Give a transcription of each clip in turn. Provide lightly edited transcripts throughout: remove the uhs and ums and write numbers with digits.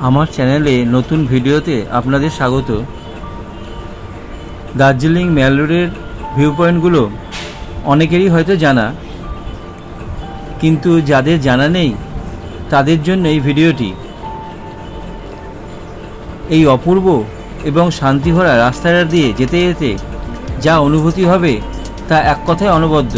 আমার চ্যানেলে নতুন ভিডিওতে আপনাদের স্বাগত। দার্জিলিং মেল রোডের ভিউ পয়েন্টগুলো অনেকেরই হয়তো জানা, কিন্তু যাদের জানা নেই তাদের জন্য এই ভিডিওটি। এই অপূর্ব এবং শান্তিভরা রাস্তাটা দিয়ে যেতে যেতে যা অনুভূতি হবে তা এক কথায় অনবদ্য।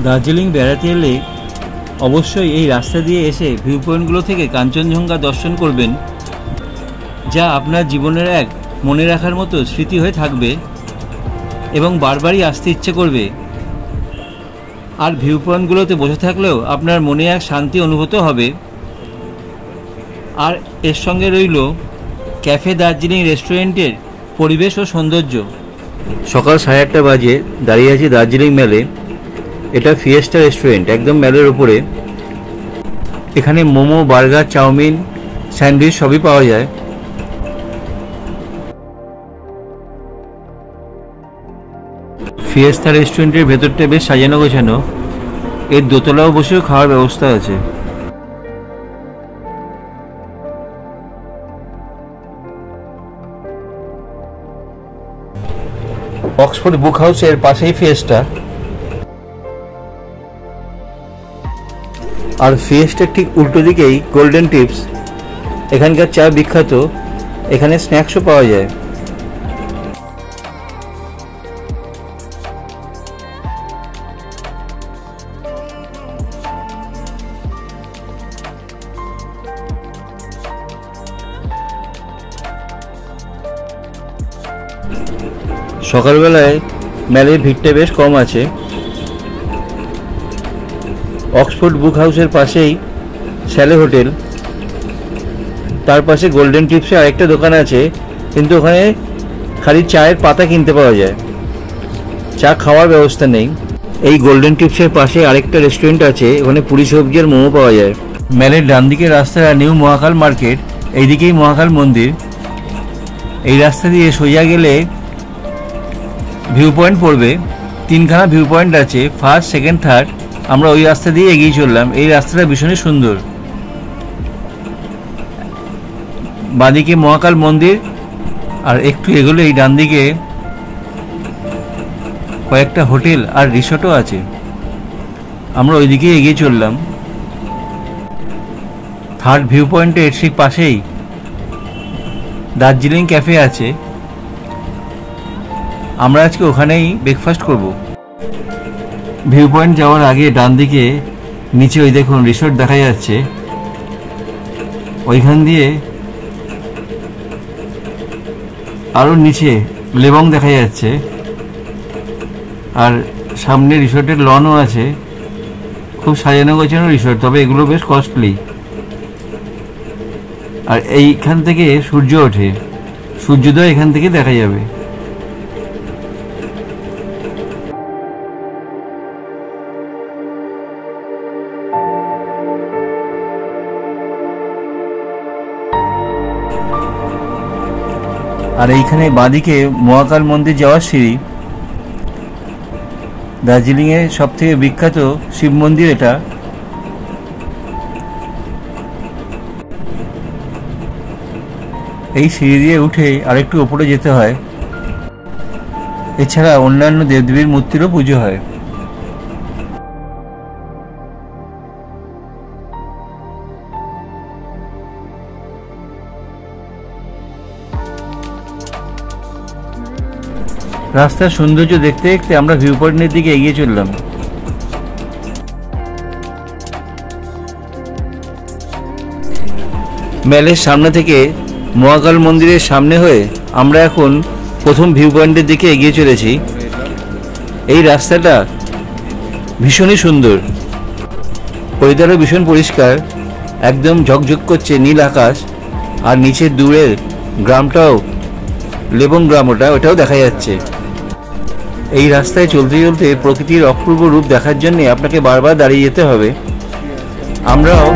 দার্জিলিং বেড়াতে এলে অবশ্যই এই রাস্তা দিয়ে এসে ভিউ পয়েন্টগুলো থেকে কাঞ্চনজঙ্ঘা দর্শন করবেন, যা আপনার জীবনের এক মনে রাখার মতো স্মৃতি হয়ে থাকবে এবং বারবারই আসতে ইচ্ছে করবে। আর ভিউ পয়েন্টগুলোতে বসে থাকলেও আপনার মনে এক শান্তি অনুভূত হবে। আর এর সঙ্গে রইল ক্যাফে দার্জিলিং রেস্টুরেন্টের পরিবেশ ও সৌন্দর্য। সকাল 8:30 বাজে দাঁড়িয়ে আছি দার্জিলিং মেলে। এটা ফিয়েস্টা রেস্টুরেন্ট, একদম মেলের উপরে। এখানে মোমো, বার্গার, চাউমিন, স্যান্ডউইচ সবই পাওয়া যায়। ফিয়েস্টা রেস্টুরেন্টের ভেতরটা বেশ সাজানো গোছানো। এর দোতলাও বসেও খাওয়ার ব্যবস্থা আছে। অক্সফোর্ড বুক হাউসের পাশেই ফিয়েস্টা। আর ফিয়েস্টার ঠিক উল্টো দিকেই গোল্ডেন টিপস। এখানকার চা বিখ্যাত। এখানে স্ন্যাক্সও পাওয়া যায়। সকালবেলায় মেলের ভিড়টা বেশ কম আছে। অক্সফোর্ড বুক হাউসের পাশেই শ্যালে হোটেল, তার পাশে গোল্ডেন টিপসে আরেকটা দোকান আছে, কিন্তু ওখানে খালি চায়ের পাতা কিনতে পাওয়া যায়, চা খাওয়ার ব্যবস্থা নেই। এই গোল্ডেন টিপসের পাশে আরেকটা রেস্টুরেন্ট আছে, ওখানে পুরি সবজি আর মোমো পাওয়া যায়। মেলের ডান দিকের রাস্তাটা নিউ মহাকাল মার্কেট, এইদিকেই মহাকাল মন্দির। এই রাস্তা দিয়ে সোজা গেলে ভিউ পয়েন্ট পড়বে। 3খানা ভিউ পয়েন্ট আছে, ফার্স্ট, সেকেন্ড, থার্ড। আমরা ওই রাস্তা দিয়ে এগিয়ে চললাম। এই রাস্তাটা ভীষণই সুন্দর। বাঁদিকে মহাকাল মন্দির, আর একটু এগোলে এই ডান দিকে কয়েকটা হোটেল আর রিসোর্টও আছে। আমরা ওইদিকে এগিয়ে চললাম। থার্ড ভিউ পয়েন্টের ঠিক পাশেই দার্জিলিং ক্যাফে আছে। আমরা আজকে ওখানেই ব্রেকফাস্ট করব। ভিউ পয়েন্ট যাওয়ার আগে ডান দিকে নিচে ওই দেখুন রিসোর্ট দেখা যাচ্ছে। ওইখান দিয়ে আরও নিচে লেবং দেখা যাচ্ছে। আর সামনে রিসোর্টের লনও আছে। খুব সাজানো গোছানো রিসোর্ট, তবে এগুলো বেশ কস্টলি। আর এইখান থেকে সূর্য ওঠে, সূর্যোদয় এখান থেকে দেখা যাবে। আর এইখানে বাঁদিকে মহাকাল মন্দির যাওয়ার সিঁড়ি। দার্জিলিংয়ের সবথেকে বিখ্যাত শিব মন্দির এটা। এই সিঁড়ি দিয়ে উঠে আরেকটু উপরে যেতে হয়। এছাড়া অন্যান্য দেবদেবীর মূর্তিরও পুজো হয়। রাস্তার সৌন্দর্য দেখতে দেখতে আমরা ভিউ পয়েন্টের দিকে এগিয়ে চললাম। মেলের সামনে থেকে মহাকাল মন্দিরের সামনে হয়ে আমরা এখন প্রথম ভিউ পয়েন্টের দিকে এগিয়ে চলেছি। এই রাস্তাটা ভীষণই সুন্দর। ওয়েদারও ভীষণ পরিষ্কার, একদম ঝকঝক করছে নীল আকাশ। আর নিচে দূরের গ্রামটাও, লেবং গ্রাম ওটাও দেখা যাচ্ছে। এই রাস্তায় চলতে চলতে প্রকৃতির অপূর্ব রূপ দেখার জন্য আপনাকে বারবার দাঁড়িয়ে যেতে হবে। আমরাও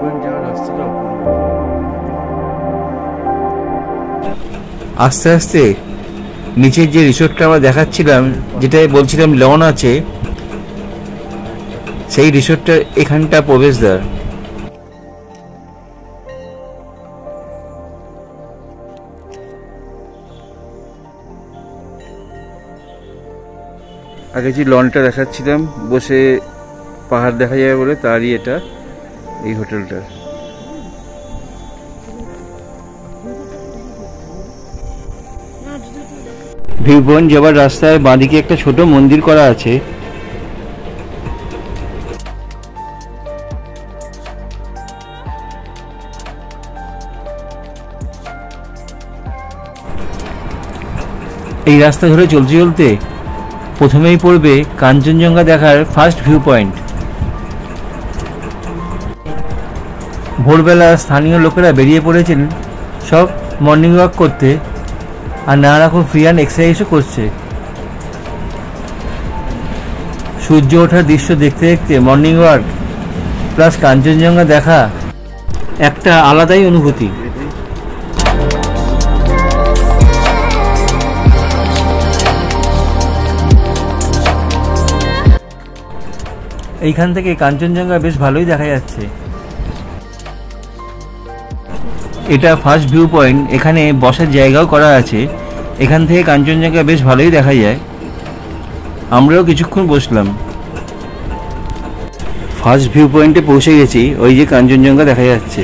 পয়েন্ট যাওয়ার রাস্তাটা অপূর্ব। আস্তে আস্তে নিচের যে রিসোর্টটা আমরা দেখাচ্ছিলাম, যেটাই বলছিলাম লন আছে, সেই রিসোর্টটা এখানটা প্রবেশদ্বার। আগে যে লনটা দেখাচ্ছিলাম বসে পাহাড় দেখা যাবে বলে, তারই এটা এই হোটেলটা। ভিউ পয়েন্ট যাবার রাস্তায় বাঁদিকে একটা ছোট মন্দির করা আছে। এই রাস্তা ধরে চলতে চলতে প্রথমেই পড়বে কাঞ্চনজঙ্ঘা দেখার ফার্স্ট ভিউ পয়েন্ট। ভোরবেলা স্থানীয় লোকেরা বেরিয়ে পড়েছেন সব মর্নিং ওয়াক করতে, আর নানা রকম ফ্রি অ্যান্ড এক্সারসাইজও করছে। সূর্য ওঠার দৃশ্য দেখতে দেখতে মর্নিং ওয়াক প্লাস কাঞ্চনজঙ্ঘা দেখা একটা আলাদাই অনুভূতি। এইখান থেকে কাঞ্চনজঙ্ঘা বেশ ভালোই দেখা যাচ্ছে। এটা ফার্স্ট ভিউ পয়েন্ট, এখানে বসার জায়গাও করা আছে। এখান থেকে কাঞ্চনজঙ্ঘা বেশ ভালোই দেখা যায়। আমরাও কিছুক্ষণ বসলাম। ফার্স্ট ভিউ পয়েন্টে পৌঁছে গেছি, ওই যে কাঞ্চনজঙ্ঘা দেখা যাচ্ছে।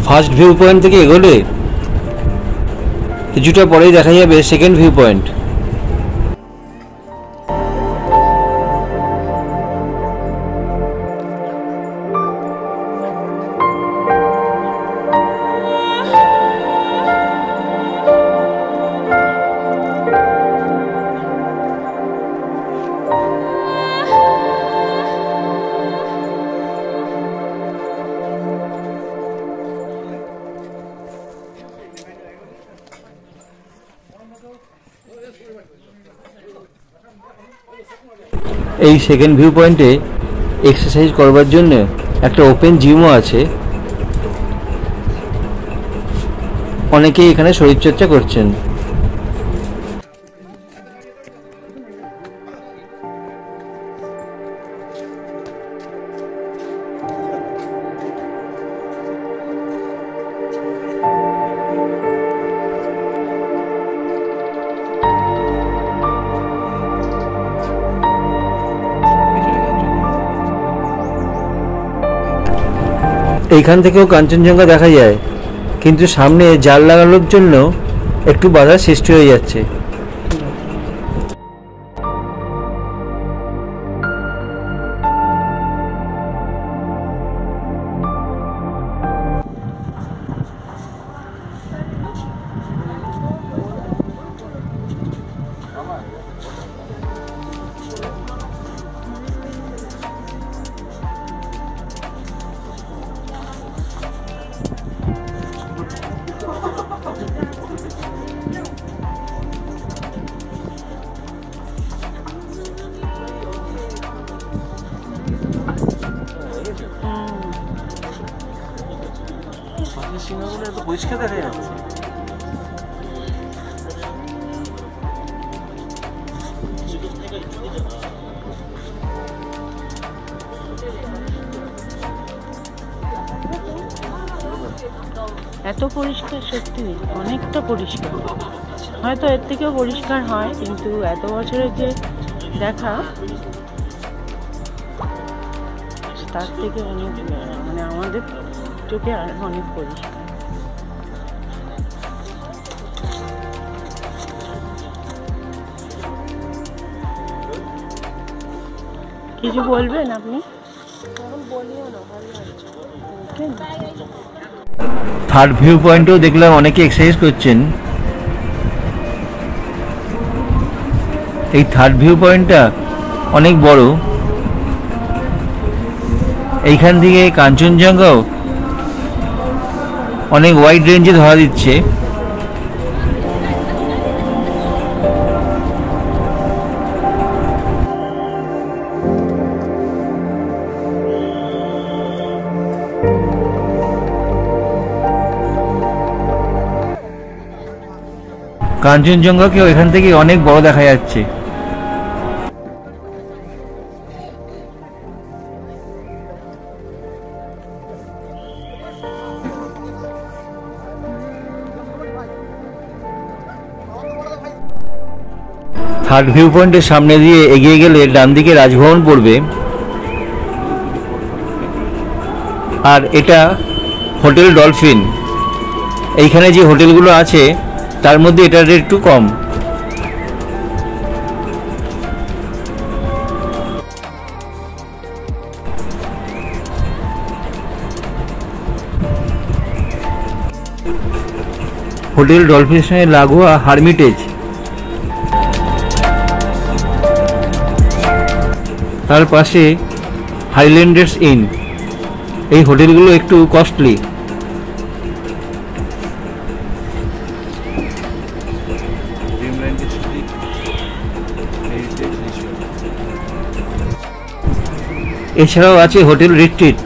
ফার্স্ট ভিউ পয়েন্ট থেকে এগোলে কিছুটা পরেই দেখা যাবে সেকেন্ড ভিউ পয়েন্ট। এই সেকেন্ড ভিউ পয়েন্টে এক্সারসাইজ করবার জন্য একটা ওপেন জিমও আছে। অনেকেই এখানে শরীরচর্চা করছেন। এইখান থেকেও কাঞ্চনজঙ্ঘা দেখা যায়, কিন্তু সামনে জাল লাগানোর জন্য একটু বাধা সৃষ্টি হয়ে যাচ্ছে। পরিষ্কার দেখা যাচ্ছে। এত পরিষ্কার, সত্যি অনেকটা পরিষ্কার। হয়তো এর থেকেও পরিষ্কার হয়, কিন্তু এত বছরের যে দেখা তার থেকে অনেক, মানে আমাদের চোখে আর অনেক পরিষ্কার। কিছু বলবেন আপনি? থার্ড ভিউ পয়েন্টেও দেখলাম অনেকে এক্সারসাইজ করছেন। এই থার্ড ভিউ পয়েন্টটা অনেক বড়। এইখান থেকে কাঞ্চনজঙ্ঘাও অনেক ওয়াইড রেঞ্জে ধরা দিচ্ছে। কাঞ্চনজঙ্ঘাকেও এখান থেকে অনেক বড় দেখা যাচ্ছে। থার্ড ভিউ পয়েন্টের সামনে দিয়ে এগিয়ে গেলে ডান দিকে রাজভবন পড়বে, আর এটা হোটেল ডলফিন। এইখানে যে হোটেলগুলো আছে তার মধ্যে এটার রেট একটু কম। হোটেল ডলফিনের সঙ্গে লাগোয়া হারমিটেজ, তার পাশে হাইল্যান্ডার্স ইন। এই হোটেলগুলো একটু কস্টলি। এছাড়াও আছে হোটেল রিট্রিট।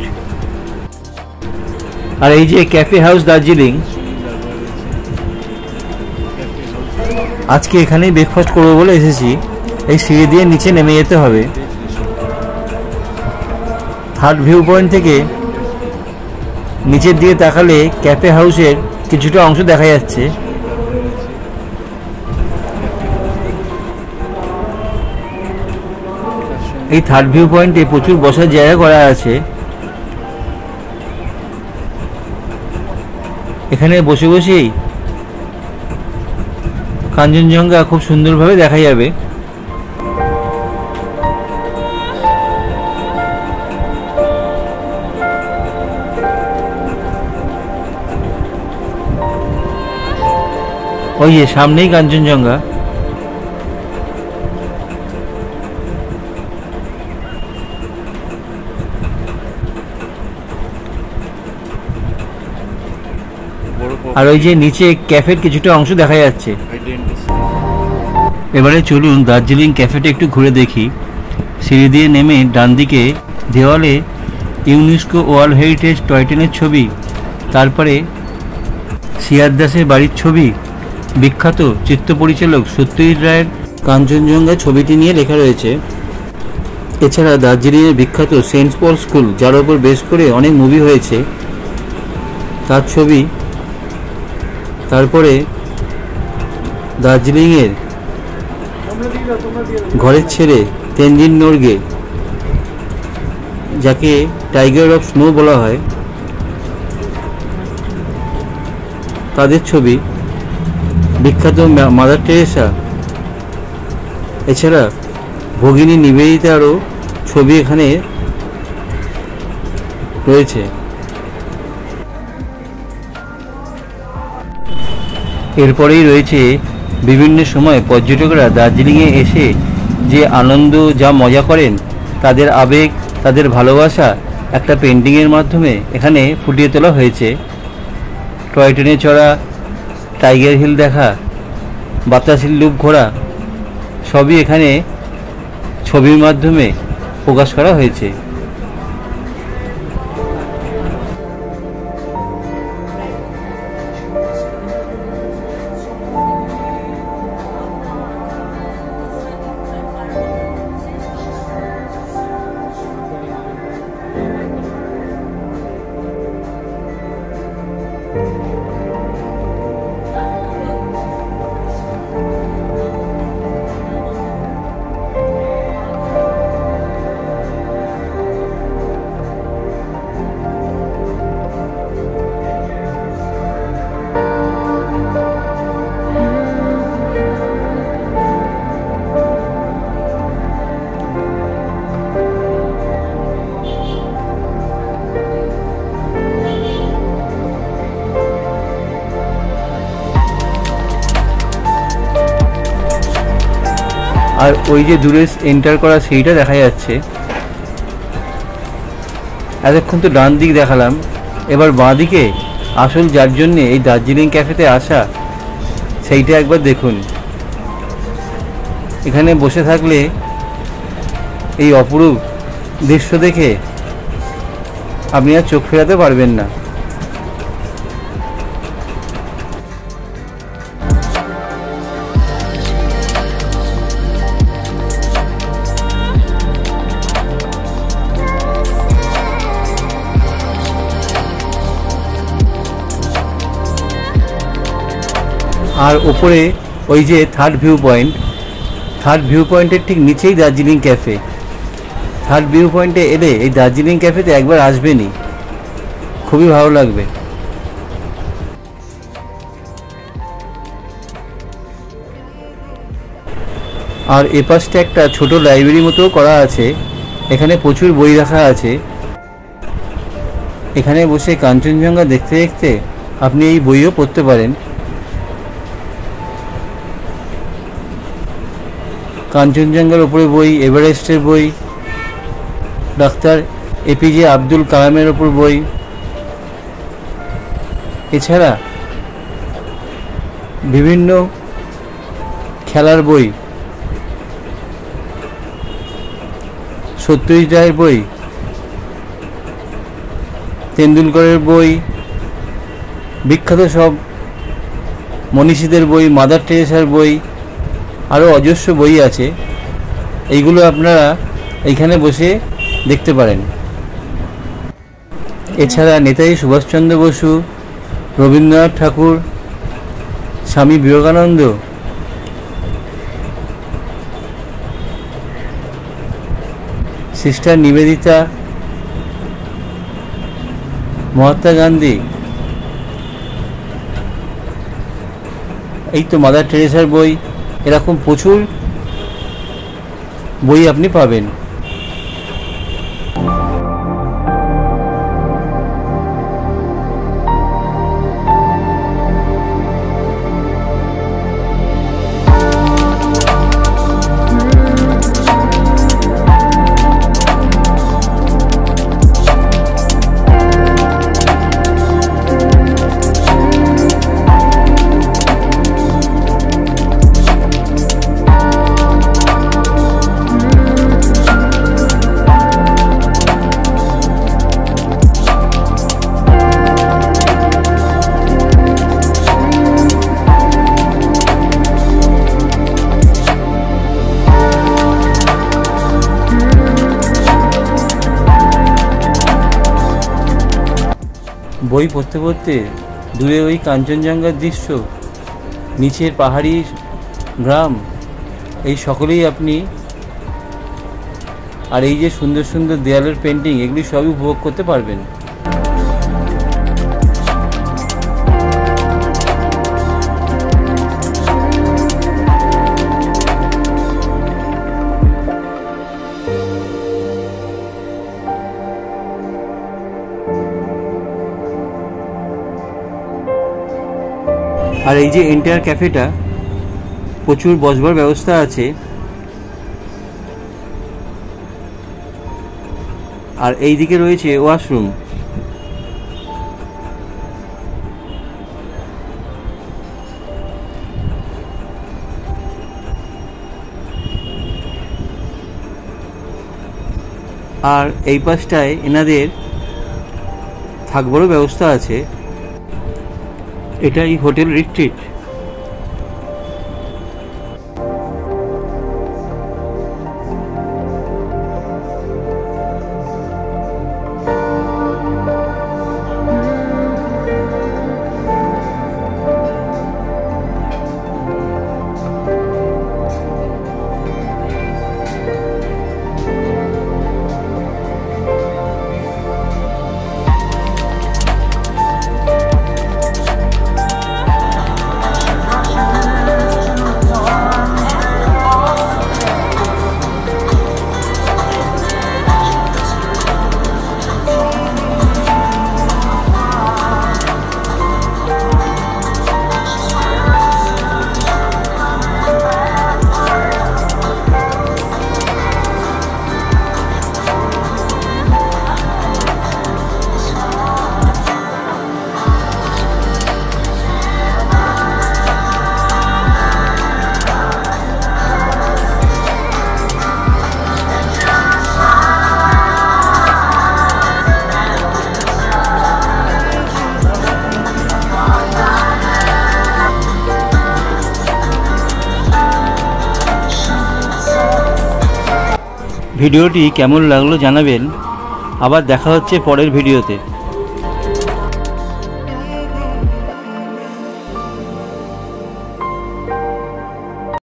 আর এই যে ক্যাফে হাউস দার্জিলিং, আজকে এখানেই ব্রেকফাস্ট করবো বলে এসেছি। এই সিঁড়ি দিয়ে নিচে নেমে যেতে হবে। থার্ড ভিউ পয়েন্ট থেকে নিচের দিকে তাকালে ক্যাফে হাউসের কিছুটা অংশ দেখা যাচ্ছে। এই থার্ড ভিউ পয়েন্টে প্রচুর বসার জায়গা করা আছে। এখানে বসে বসেই কাঞ্চনজঙ্ঘা খুব সুন্দরভাবে দেখা যাবে। ওই যে সামনেই কাঞ্চনজঙ্ঘা। আর ওই যে নিচে ক্যাফের কিছুটা অংশ দেখা যাচ্ছে। এবারে চলুন দার্জিলিং ক্যাফেটা একটু ঘুরে দেখি। সিঁড়ি দিয়ে নেমে ডান দিকে দেওয়ালে ইউনেস্কো ওয়ার্ল্ড হেরিটেজ টয় ট্রেনের ছবি, তারপরে সিয়ার দাসের বাড়ির ছবি, বিখ্যাত চিত্র পরিচালক সত্যজিৎ রায়ের কাঞ্চনজঙ্ঘা ছবিটি নিয়ে লেখা রয়েছে। এছাড়া দার্জিলিংয়ের বিখ্যাত সেন্ট পল স্কুল, যার উপর বেস করে অনেক মুভি হয়েছে, তার ছবি। তারপরে দার্জিলিংয়ের ঘরের ছেলে তেনজিং নোরগে, যাকে টাইগার অফ স্নো বলা হয়, তাদের ছবি, বিখ্যাত মাদার টেরেসা, এছাড়া ভগিনী নিবেদিতারও ছবি এখানে রয়েছে। এরপরেই রয়েছে বিভিন্ন সময় পর্যটকরা দার্জিলিংয়ে এসে যে আনন্দ, যা মজা করেন, তাদের আবেগ, তাদের ভালোবাসা একটা পেন্টিংয়ের মাধ্যমে এখানে ফুটিয়ে তোলা হয়েছে। টয় ট্রেনে চড়া, টাইগার হিল দেখা, বাতাসির লুপ ঘোরা, সবই এখানে ছবির মাধ্যমে প্রকাশ করা হয়েছে। আর ওই যে দূরে এন্টার করা সেইটা দেখা যাচ্ছে। এতক্ষণ তো ডান দিক দেখালাম, এবার বাঁ দিকে আসল যার জন্যে এই দার্জিলিং ক্যাফেতে আসা, সেইটা একবার দেখুন। এখানে বসে থাকলে এই অপরূপ দৃশ্য দেখে আপনি আর চোখ ফেরাতে পারবেন না। আর ওপরে ওই যে থার্ড ভিউ পয়েন্টের ঠিক নিচেই দার্জিলিং ক্যাফে। থার্ড ভিউ পয়েন্টে এলে এই দার্জিলিং ক্যাফেতে একবার আসবেনই, খুবই ভালো লাগবে। আর এপাশটা একটা ছোট লাইব্রেরি মতো করা আছে, এখানে প্রচুর বই রাখা আছে। এখানে বসে কাঞ্চনজঙ্ঘা দেখতে দেখতে আপনি এই বইও পড়তে পারেন। কাঞ্চনজঙ্ঘার ওপরে বই, এভারেস্টের বই, ডাক্তার এপিজে আব্দুল কালামের ওপর বই, এছাড়া বিভিন্ন খেলার বই, সত্যজিৎ রায়ের বই, তেন্ডুলকরের বই, বিখ্যাত সব মনীষীদের বই, মাদার টেরেসার বই, আরও অজস্র বই আছে। এইগুলো আপনারা এইখানে বসে দেখতে পারেন। এছাড়া নেতাজি সুভাষচন্দ্র বসু, রবীন্দ্রনাথ ঠাকুর, স্বামী বিবেকানন্দ, সিস্টার নিবেদিতা, মহাত্মা গান্ধী, এই তো মাদার টেরেসার বই, এরকম প্রচুর বই আপনি পাবেন। বই পড়তে পড়তে দূরে ওই কাঞ্চনজঙ্ঘার দৃশ্য, নিচের পাহাড়ি গ্রাম, এই সকলেই আপনি, আর এই যে সুন্দর সুন্দর দেয়ালের পেন্টিং, এগুলি সবই উপভোগ করতে পারবেন। আর এই যে এন্টায়ার ক্যাফেটা, প্রচুর বসবার ব্যবস্থা আছে। আর এই দিকে রয়েছে ওয়াশরুম। আর এই পাশটায় এনাদের থাকবারও ব্যবস্থা আছে। এটাই হোটেল রিট্রিট। ভিডিওটি কেমন লাগলো জানাবেন। আবার দেখা হচ্ছে পরের ভিডিওতে।